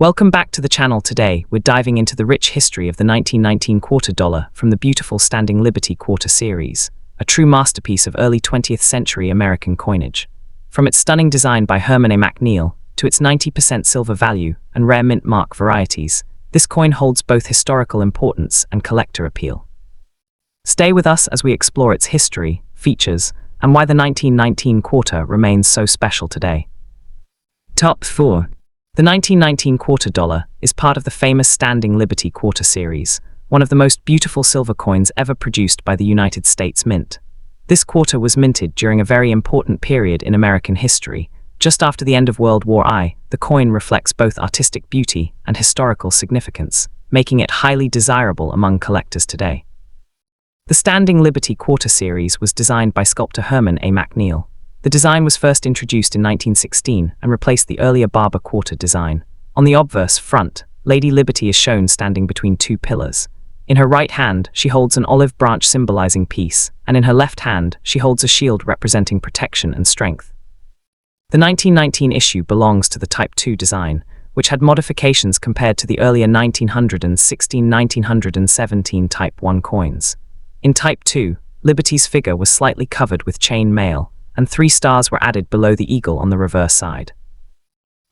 Welcome back to the channel. Today, we're diving into the rich history of the 1919 quarter dollar from the beautiful Standing Liberty Quarter series, a true masterpiece of early 20th century American coinage. From its stunning design by Herman A. McNeil to its 90% silver value and rare mint mark varieties, this coin holds both historical importance and collector appeal. Stay with us as we explore its history, features, and why the 1919 quarter remains so special today. Top 4. The 1919 quarter dollar is part of the famous Standing Liberty Quarter series, one of the most beautiful silver coins ever produced by the United States Mint. This quarter was minted during a very important period in American history. Just after the end of World War I, the coin reflects both artistic beauty and historical significance, making it highly desirable among collectors today. The Standing Liberty Quarter series was designed by sculptor Herman A. McNeil. The design was first introduced in 1916 and replaced the earlier Barber quarter design. On the obverse front, Lady Liberty is shown standing between two pillars. In her right hand, she holds an olive branch symbolizing peace, and in her left hand, she holds a shield representing protection and strength. The 1919 issue belongs to the Type II design, which had modifications compared to the earlier 1916-1917 Type I coins. In Type II, Liberty's figure was slightly covered with chain mail, and 3 stars were added below the eagle on the reverse side.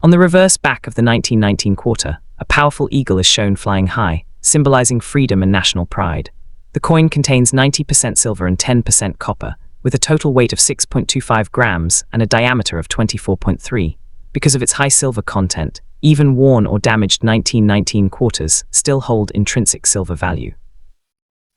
On the reverse back of the 1919 quarter, a powerful eagle is shown flying high, symbolizing freedom and national pride. The coin contains 90% silver and 10% copper, with a total weight of 6.25 grams and a diameter of 24.3. Because of its high silver content, even worn or damaged 1919 quarters still hold intrinsic silver value.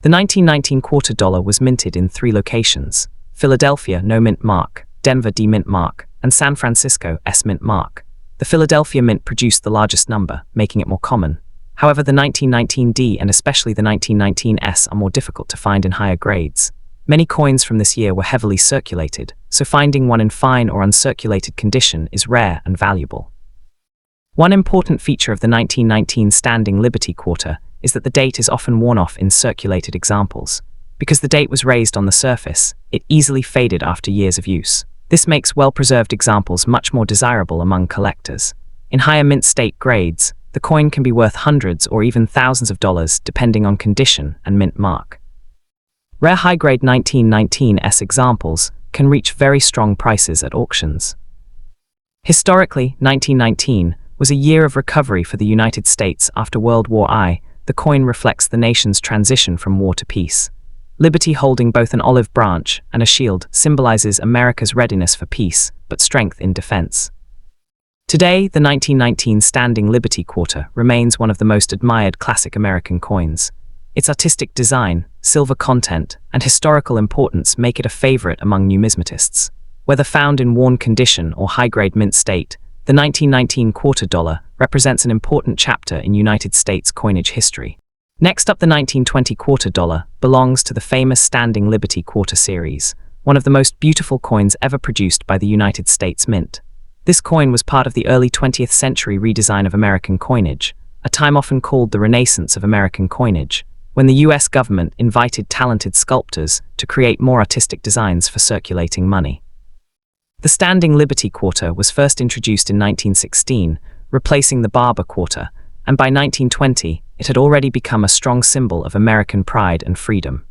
The 1919 quarter dollar was minted in 3 locations: Philadelphia, no mint mark; Denver, D mint mark; and San Francisco, S mint mark. The Philadelphia mint produced the largest number, making it more common. However, the 1919 D and especially the 1919 S are more difficult to find in higher grades. Many coins from this year were heavily circulated, so finding one in fine or uncirculated condition is rare and valuable. One important feature of the 1919 Standing Liberty Quarter is that the date is often worn off in circulated examples. Because the date was raised on the surface, it easily faded after years of use. This makes well-preserved examples much more desirable among collectors. In higher mint state grades, the coin can be worth hundreds or even thousands of dollars depending on condition and mint mark. Rare high-grade 1919 S examples can reach very strong prices at auctions. Historically, 1919 was a year of recovery for the United States after World War I. The coin reflects the nation's transition from war to peace. Liberty, holding both an olive branch and a shield, symbolizes America's readiness for peace, but strength in defense. Today, the 1919 Standing Liberty Quarter remains one of the most admired classic American coins. Its artistic design, silver content, and historical importance make it a favorite among numismatists. Whether found in worn condition or high-grade mint state, the 1919 quarter dollar represents an important chapter in United States coinage history. Next up, the 1920 quarter dollar belongs to the famous Standing Liberty Quarter series, one of the most beautiful coins ever produced by the United States Mint. This coin was part of the early 20th century redesign of American coinage, a time often called the Renaissance of American coinage, when the US government invited talented sculptors to create more artistic designs for circulating money. The Standing Liberty Quarter was first introduced in 1916, replacing the Barber quarter, and by 1920, it had already become a strong symbol of American pride and freedom.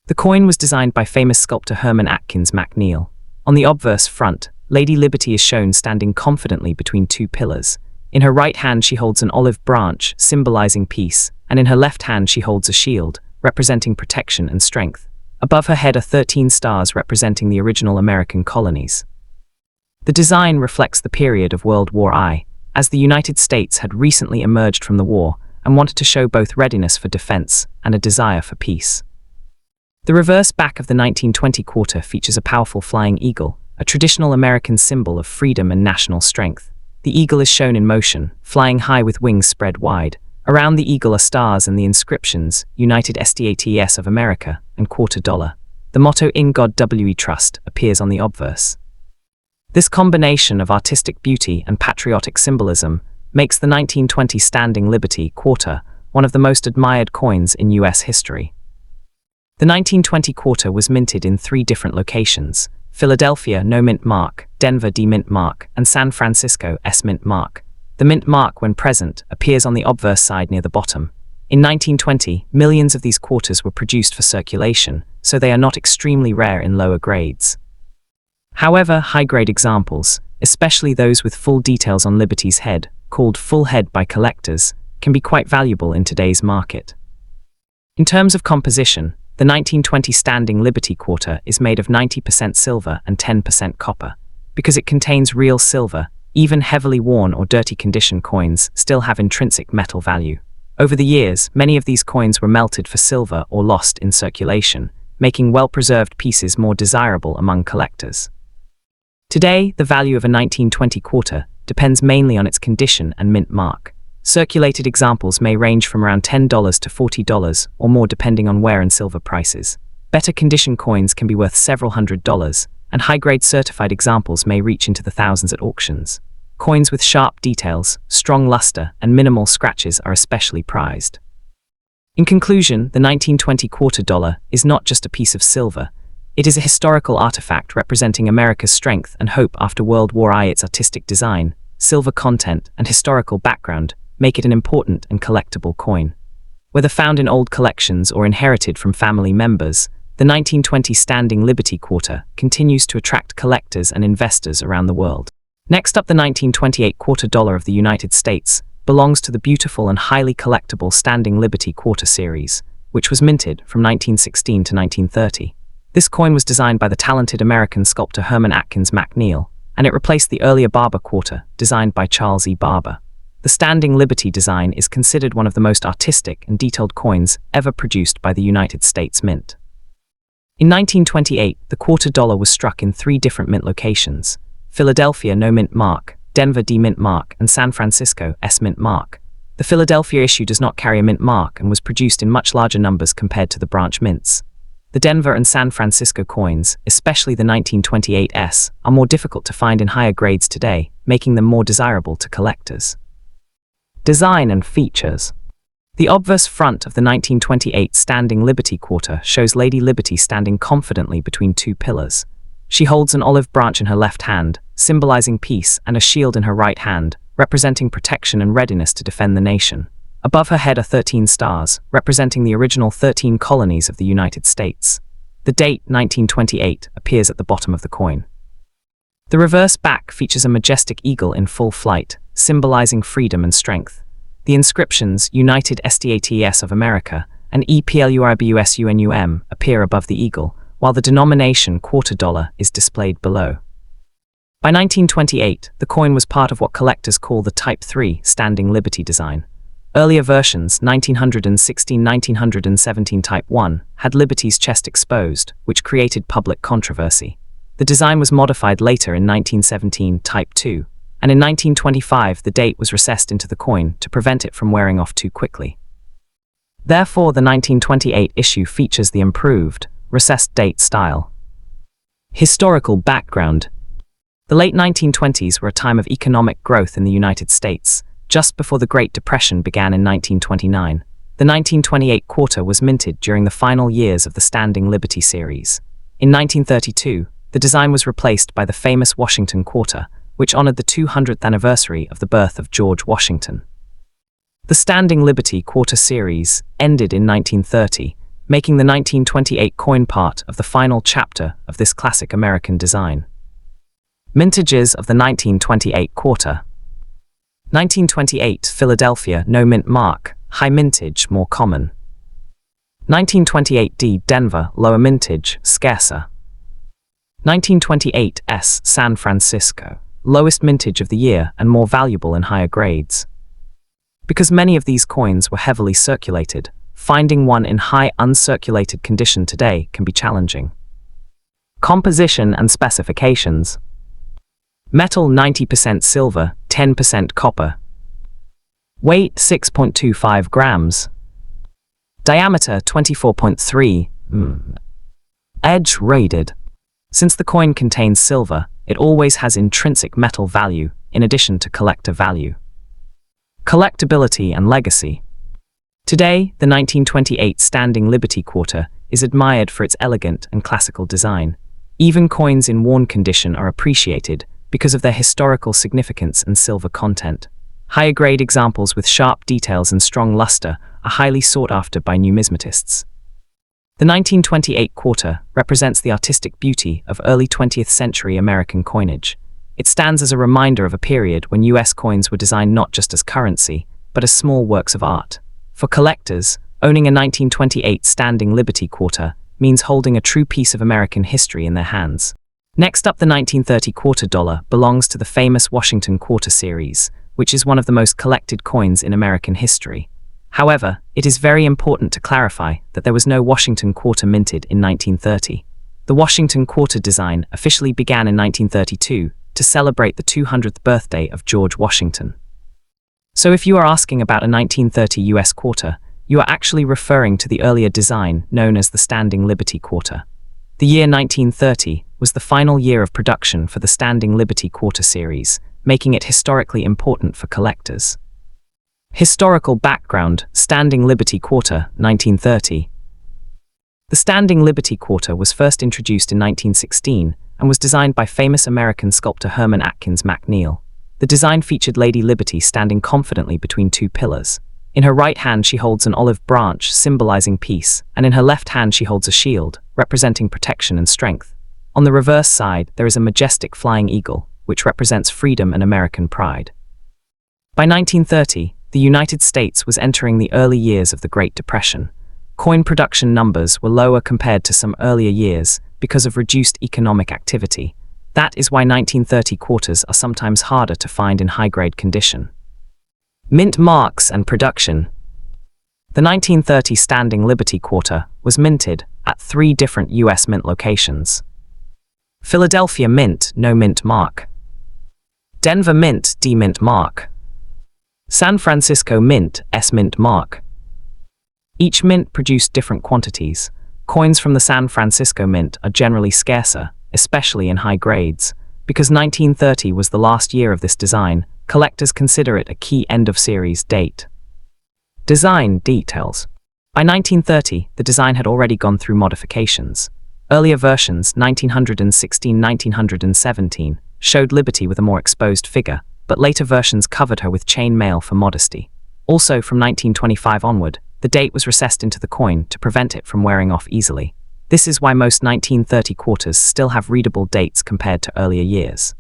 The coin was designed by famous sculptor Herman Atkins McNeil. On the obverse front, Lady Liberty is shown standing confidently between 2 pillars. In her right hand she holds an olive branch, symbolizing peace, and in her left hand she holds a shield, representing protection and strength. Above her head are 13 stars representing the original American colonies. The design reflects the period of World War I, as the United States had recently emerged from the war and wanted to show both readiness for defense and a desire for peace. The reverse back of the 1920 quarter features a powerful flying eagle, a traditional American symbol of freedom and national strength. The eagle is shown in motion, flying high with wings spread wide. Around the eagle are stars and the inscriptions, United States of America and quarter dollar. The motto, In God We Trust, appears on the obverse. This combination of artistic beauty and patriotic symbolism makes the 1920 Standing Liberty Quarter one of the most admired coins in US history. The 1920 quarter was minted in 3 different locations: Philadelphia, no mint mark; Denver, D mint mark; and San Francisco, S mint mark. The mint mark, when present, appears on the obverse side near the bottom. In 1920, millions of these quarters were produced for circulation, so they are not extremely rare in lower grades. However, high-grade examples, especially those with full details on Liberty's head, called full head by collectors, can be quite valuable in today's market. In terms of composition, the 1920 standing Liberty quarter is made of 90% silver and 10% copper. Because it contains real silver, even heavily worn or dirty condition coins still have intrinsic metal value. Over the years, many of these coins were melted for silver or lost in circulation, making well-preserved pieces more desirable among collectors. Today, the value of a 1920 quarter depends mainly on its condition and mint mark. Circulated examples may range from around $10 to $40 or more depending on wear and silver prices. Better condition coins can be worth several $100s, and high-grade certified examples may reach into the thousands at auctions. Coins with sharp details, strong luster, and minimal scratches are especially prized. In conclusion, the 1920 quarter dollar is not just a piece of silver. It is a historical artifact representing America's strength and hope after World War I. Its artistic design, silver content, and historical background make it an important and collectible coin. Whether found in old collections or inherited from family members, the 1920 standing Liberty quarter continues to attract collectors and investors around the world. Next up, the 1928 quarter dollar of the United States belongs to the beautiful and highly collectible standing Liberty quarter series, which was minted from 1916 to 1930. This coin was designed by the talented American sculptor Herman Atkins McNeil, and it replaced the earlier Barber quarter, designed by Charles E. Barber. The standing Liberty design is considered one of the most artistic and detailed coins ever produced by the United States Mint. In 1928, the quarter dollar was struck in 3 different mint locations: Philadelphia, no mint mark; Denver, D mint mark; and San Francisco, S mint mark. The Philadelphia issue does not carry a mint mark and was produced in much larger numbers compared to the branch mints. The Denver and San Francisco coins, especially the 1928S, are more difficult to find in higher grades today, making them more desirable to collectors. Design and features. The obverse front of the 1928 standing Liberty quarter shows Lady Liberty standing confidently between 2 pillars. She holds an olive branch in her left hand, symbolizing peace, and a shield in her right hand, representing protection and readiness to defend the nation. Above her head are 13 stars, representing the original 13 colonies of the United States. The date, 1928, appears at the bottom of the coin. The reverse back features a majestic eagle in full flight, symbolizing freedom and strength. The inscriptions United States of America and EPLURBUSUNUM appear above the eagle, while the denomination quarter dollar is displayed below. By 1928, the coin was part of what collectors call the Type 3 standing Liberty design. Earlier versions, 1916-1917 Type 1, had Liberty's chest exposed, which created public controversy. The design was modified later in 1917 Type 2, and in 1925 the date was recessed into the coin to prevent it from wearing off too quickly. Therefore, the 1928 issue features the improved, recessed date style. Historical background. The late 1920s were a time of economic growth in the United States. Just before the Great Depression began in 1929, the 1928 quarter was minted during the final years of the standing Liberty series. In 1932, the design was replaced by the famous Washington quarter, which honored the 200th anniversary of the birth of George Washington. The standing Liberty quarter series ended in 1930, making the 1928 coin part of the final chapter of this classic American design. Mintages of the 1928 quarter. 1928 Philadelphia, no mint mark, high mintage, more common. 1928 D Denver, lower mintage, scarcer. 1928 S San Francisco, lowest mintage of the year and more valuable in higher grades. Because many of these coins were heavily circulated, finding one in high uncirculated condition today can be challenging. Composition and specifications. Metal 90% silver, 10% copper. Weight 6.25 grams. Diameter 24.3 Edge rated. Since the coin contains silver, it always has intrinsic metal value, in addition to collector value. Collectability and legacy. Today, the 1928 standing Liberty quarter is admired for its elegant and classical design. Even coins in worn condition are appreciated because of their historical significance and silver content. Higher grade examples with sharp details and strong luster are highly sought after by numismatists. The 1928 quarter represents the artistic beauty of early 20th century American coinage. It stands as a reminder of a period when US coins were designed not just as currency, but as small works of art. For collectors, owning a 1928 standing Liberty quarter means holding a true piece of American history in their hands. Next up, the 1930 quarter dollar belongs to the famous Washington quarter series, which is one of the most collected coins in American history. However, it is very important to clarify that there was no Washington quarter minted in 1930. The Washington quarter design officially began in 1932 to celebrate the 200th birthday of George Washington. So if you are asking about a 1930 US quarter, you are actually referring to the earlier design known as the Standing Liberty quarter. The year 1930 was the final year of production for the Standing Liberty quarter series, making it historically important for collectors. Historical background: Standing Liberty quarter, 1930. The Standing Liberty quarter was first introduced in 1916 and was designed by famous American sculptor Herman Atkins McNeil. The design featured Lady Liberty standing confidently between two pillars. In her right hand she holds an olive branch symbolizing peace, and in her left hand she holds a shield, representing protection and strength. On the reverse side there is a majestic flying eagle, which represents freedom and American pride. By 1930, the United States was entering the early years of the Great Depression. Coin production numbers were lower compared to some earlier years because of reduced economic activity. That is why 1930 quarters are sometimes harder to find in high-grade condition. Mint marks and production. The 1930 Standing Liberty quarter was minted at 3 different US mint locations. Philadelphia Mint, no mint mark. Denver Mint, D mint mark. San Francisco Mint, S mint mark. Each mint produced different quantities. Coins from the San Francisco Mint are generally scarcer, especially in high grades. Because 1930 was the last year of this design, collectors consider it a key end-of-series date. Design details. By 1930, the design had already gone through modifications. Earlier versions, 1916-1917, showed Liberty with a more exposed figure, but later versions covered her with chain mail for modesty. Also, from 1925 onward, the date was recessed into the coin to prevent it from wearing off easily. This is why most 1930 quarters still have readable dates compared to earlier years.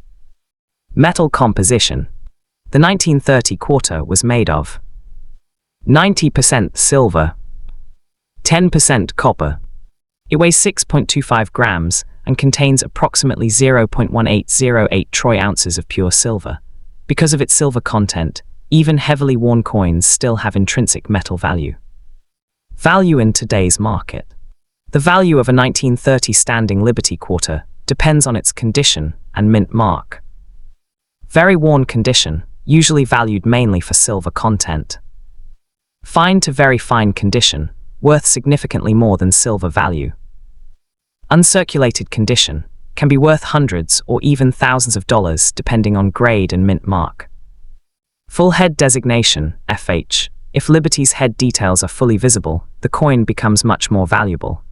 Metal composition. The 1930 quarter was made of 90% silver, 10% copper. It weighs 6.25 grams and contains approximately 0.1808 troy ounces of pure silver. Because of its silver content, even heavily worn coins still have intrinsic metal value. Value in today's market. The value of a 1930 Standing Liberty quarter depends on its condition and mint mark. Very worn condition, usually valued mainly for silver content. Fine to very fine condition, worth significantly more than silver value. Uncirculated condition, can be worth hundreds or even thousands of dollars depending on grade and mint mark. Full head designation, FH. If Liberty's head details are fully visible, the coin becomes much more valuable.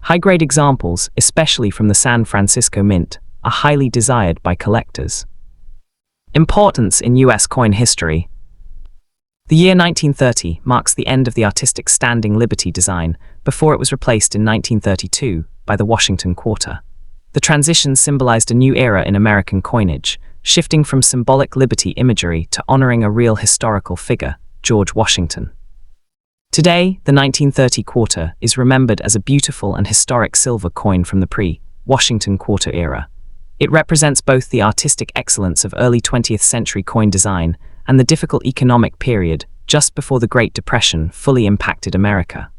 High-grade examples, especially from the San Francisco Mint, are highly desired by collectors. Importance in US coin history. The year 1930 marks the end of the artistic Standing Liberty design before it was replaced in 1932 by the Washington quarter. The transition symbolized a new era in American coinage, shifting from symbolic liberty imagery to honoring a real historical figure, George Washington. Today, the 1930 quarter is remembered as a beautiful and historic silver coin from the pre-Washington quarter era. It represents both the artistic excellence of early 20th century coin design and the difficult economic period just before the Great Depression fully impacted America.